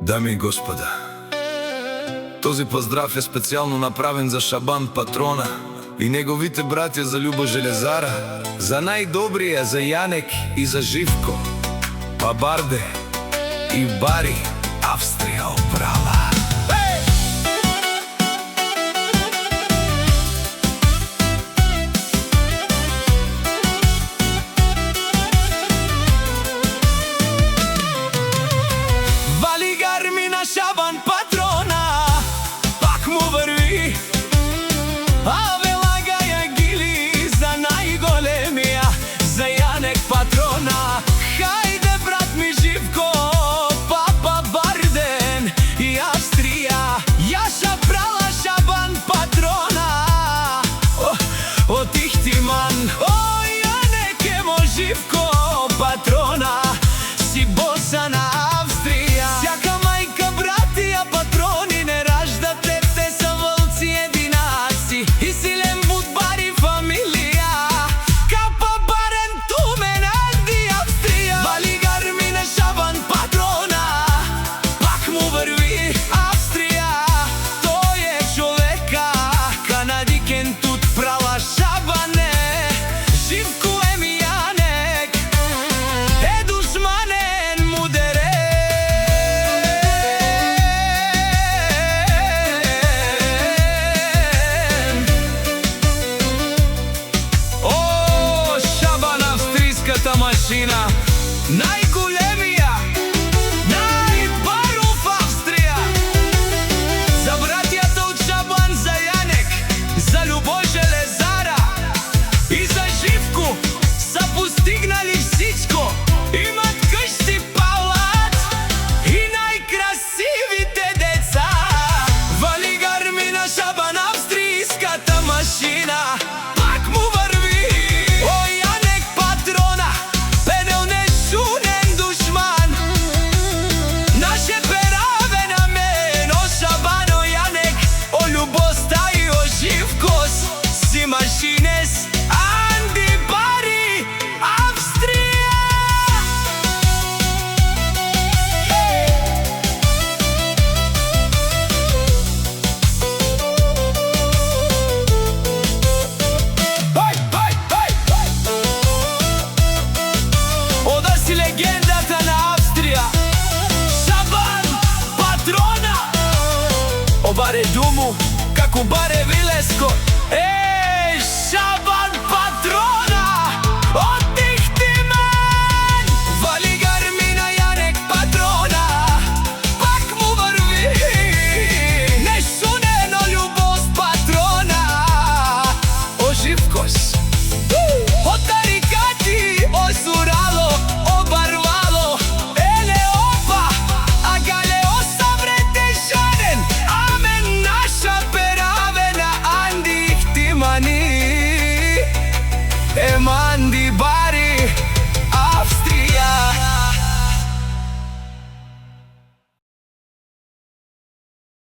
Дами и господа, този поздрав е специјално направен за Шабан Патрона и неговите братја за Љубо Железара, за најдобрија за Јанек и за Живко, па Барде и Бари, Австрија оправа. Шабан Патрона, пак му върви, аве лагаја гили за најголемија, за Јанек Патрона. Хајде брат ми Живко, папа Барден и Австрија, јаша прала Шабан Патрона, от Ихтиман. О, Јанек е мо Живко Патрона, си боса на Австрија. Сјака мајка братија патрони не ражда тете са вълци единаци и силен буд бари фамилија. Капа барен ту ме нади Австрија. Балигар мине Шабан Патрона, пак му върви Австрија. Тој е човека, канадикен тут права Шабане. Живко е ми Јанек, е душманен мудерен. О, Шабан австриската машина, најголемија, најбаров Австрија. За братјата од Шабан, за Јанек, за Љубо Железара и за Живко са постигнали всичко. Имат къщи, палат и најкрасивите деца. Валигар мина Шабан австриската машина, пак му върви. О, Јанек Патрона, пенел нешунен душман. Наше пераве на мен, о Шабан, о Јанек, о љубоста и о Живкос. Си машинес, Анди Бари, Австрија. Ода си легендата на Австрија, Шабан Патрона. О баре думу, како баре Вилеско, Шабан